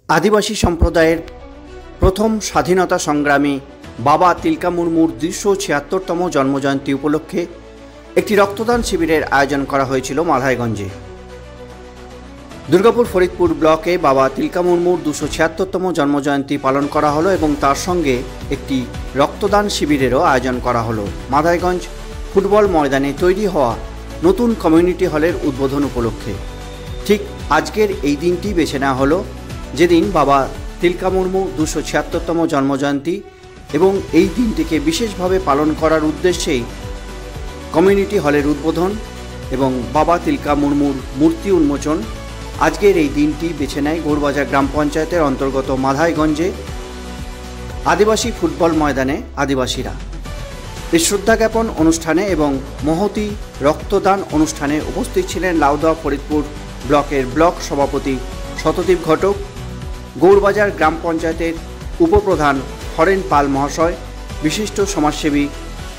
আদিবাসী সম্প্রদায়ের প্রথম স্বাধীনতা সংগ্রামী বাবা তিলকা মুর্মুর 276তম জন্মজয়ন্তী উপলক্ষে একটি রক্তদান শিবিরের আয়োজন করা হয়েছিল মাধাইগঞ্জে। দুর্গাপুর ফরিদপুর ব্লকে বাবা তিলকা মুর্মুর 276তম জন্মজয়ন্তী পালন করা হলো এবং তার সঙ্গে একটি রক্তদান শিবিরেরও আয়োজন করা হলো মাধাইগঞ্জ ফুটবল ময়দানে তৈরি হওয়া নতুন কমিউনিটি হলের উদ্বোধন উপলক্ষে। ঠিক আজকের এই দিনটি বেছে নেওয়া হলো যেদিন বাবা তিলকা মুর্মু 276তম জন্মজয়ন্তী এবং এই দিনটিকে বিশেষভাবে পালন করার উদ্দেশ্যেই কমিউনিটি হলের উদ্বোধন এবং বাবা তিলকা মুর্মুর মূর্তি উন্মোচন। আজকের এই দিনটি বেছে নেয় গৌরবাজার গ্রাম পঞ্চায়েতের অন্তর্গত মাধাইগঞ্জে আদিবাসী ফুটবল ময়দানে আদিবাসীরা। এই শ্রদ্ধা জ্ঞাপন অনুষ্ঠানে এবং মহতী রক্তদান অনুষ্ঠানে উপস্থিত ছিলেন লাউদা ফরিদপুর ব্লকের ব্লক সভাপতি শতদীপ ঘটক, গৌরবাজার গ্রাম পঞ্চায়েতের উপপ্রধান হরেন পাল মহাশয়, বিশিষ্ট সমাজসেবী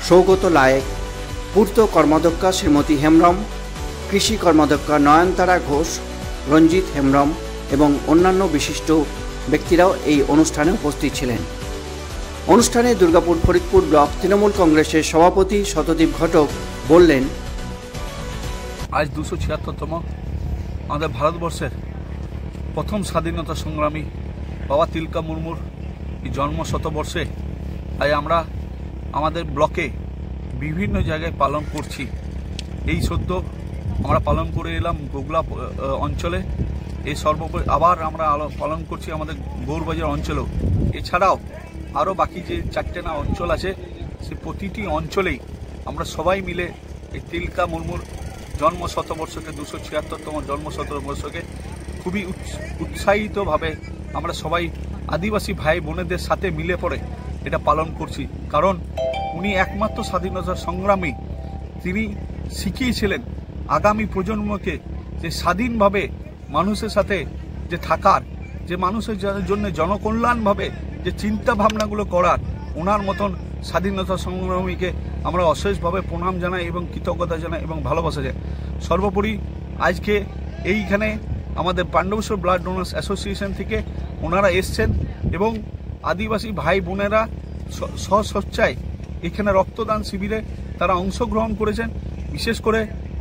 সৌগত লায়েক, পূর্ত কর্মাধ্যক্ষা শ্রীমতী হেমব্রম, কৃষি কর্মাধ্যক্ষা নয়নতারা ঘোষ, রঞ্জিত হেমব্রম এবং অন্যান্য বিশিষ্ট ব্যক্তিরাও এই অনুষ্ঠানে উপস্থিত ছিলেন। অনুষ্ঠানে দুর্গাপুর ফরিদপুর ব্লক তৃণমূল কংগ্রেসের সভাপতি শতদীপ ঘটক বললেন, আজ 276তম আমাদের ভারতবর্ষের প্রথম স্বাধীনতা সংগ্রামী বাবা তিলকা মুর্মুর এই জন্ম শতবর্ষে আজ আমরা আমাদের ব্লকে বিভিন্ন জায়গায় পালন করছি। এই সদ্য আমরা পালন করে এলাম গোগলা অঞ্চলে, এই সর্বোপরি আবার আমরা পালন করছি আমাদের গৌরবাজার অঞ্চলেও। এছাড়াও আরও বাকি যে 4টে না অঞ্চল আছে, সে প্রতিটি অঞ্চলেই আমরা সবাই মিলে এই তিলকা মুর্মুর জন্ম শতবর্ষকে 276তম জন্ম শতবর্ষকে খুবই উৎসাহিতভাবে আমরা সবাই আদিবাসী ভাই বোনেদের সাথে মিলে পড়ে এটা পালন করছি। কারণ উনি একমাত্র স্বাধীনতা সংগ্রামী, তিনি শিখিয়েছিলেন আগামী প্রজন্মকে যে স্বাধীনভাবে মানুষের সাথে যে থাকার, যে মানুষের জন্য জনকল্যাণভাবে যে চিন্তা ভাবনাগুলো করার, ওনার মতন স্বাধীনতা সংগ্রামীকে আমরা অশেষভাবে প্রণাম জানাই এবং কৃতজ্ঞতা জানাই এবং ভালোবাসা যাই। সর্বোপরি আজকে এইখানে আমাদের পাণ্ডবেশ্বর ব্লাড ডোনার্স অ্যাসোসিয়েশন থেকে ওনারা এসছেন এবং আদিবাসী ভাই বোনেরা স্বস্বচ্ছায় এখানে রক্তদান শিবিরে তারা অংশগ্রহণ করেছেন। বিশেষ করে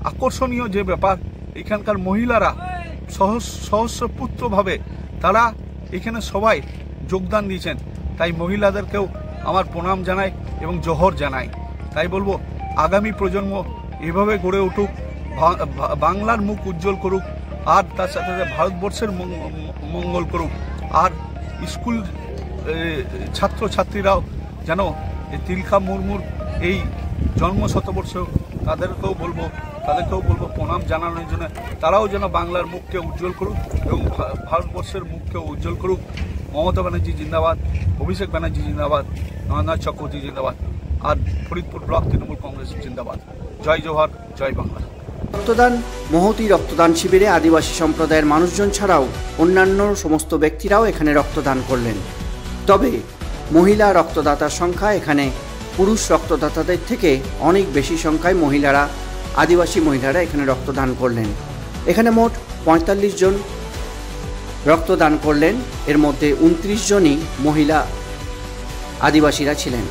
আকর্ষণীয় যে ব্যাপার, এখানকার মহিলারা সহস্রপুত্রভাবে তারা এখানে সবাই যোগদান দিয়েছেন। তাই মহিলাদেরকেও আমার প্রণাম জানাই এবং জোহর জানাই। তাই বলবো আগামী প্রজন্ম এভাবে গড়ে উঠুক, বাংলার মুখ উজ্জ্বল করুক, আর তার সাথে সাথে ভারতবর্ষের মঙ্গল করুক। আর স্কুল ছাত্রছাত্রীরাও যেন এই তিলকা মুর্মুর এই জন্ম শতবর্ষ তাদেরকেও বলবো প্রণাম জানানোর জন্য, তারাও যেন বাংলার মুখকে উজ্জ্বল করুক এবং ভারতবর্ষের মুখকে উজ্জ্বল করুক। মমতা ব্যানার্জি জিন্দাবাদ, অভিষেক ব্যানার্জি জিন্দাবাদ, নরেন্দ্র চক্রবর্তী জিন্দাবাদ, আর ফরিদপুর ব্লক তৃণমূল কংগ্রেস জিন্দাবাদ। জয় জওহার, জয় বাংলা। রক্তদান মহতী রক্তদান শিবিরে আদিবাসী সম্প্রদায়ের মানুষজন ছাড়াও অন্যান্য সমস্ত ব্যক্তিরাও এখানে রক্তদান করলেন। তবে মহিলা রক্তদাতার সংখ্যা এখানে পুরুষ রক্তদাতাদের থেকে অনেক বেশি সংখ্যায় আদিবাসী মহিলারা এখানে রক্তদান করলেন। এখানে মোট 45 জন রক্তদান করলেন, এর মধ্যে 29 জনই মহিলা আদিবাসীরা ছিলেন।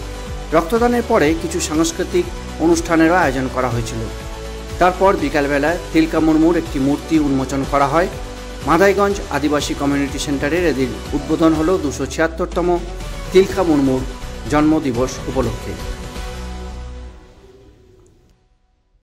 রক্তদানের পরে কিছু সাংস্কৃতিক অনুষ্ঠানেরও আয়োজন করা হয়েছিল। তারপর বিকালবেলায় তিলকা মুর্মুর একটি মূর্তি উন্মোচন করা হয়। মাধাইগঞ্জ আদিবাসী কমিউনিটি সেন্টারের এদিন উদ্বোধন হলো 276তম তিলকা মুর্মুর জন্মদিবস উপলক্ষে।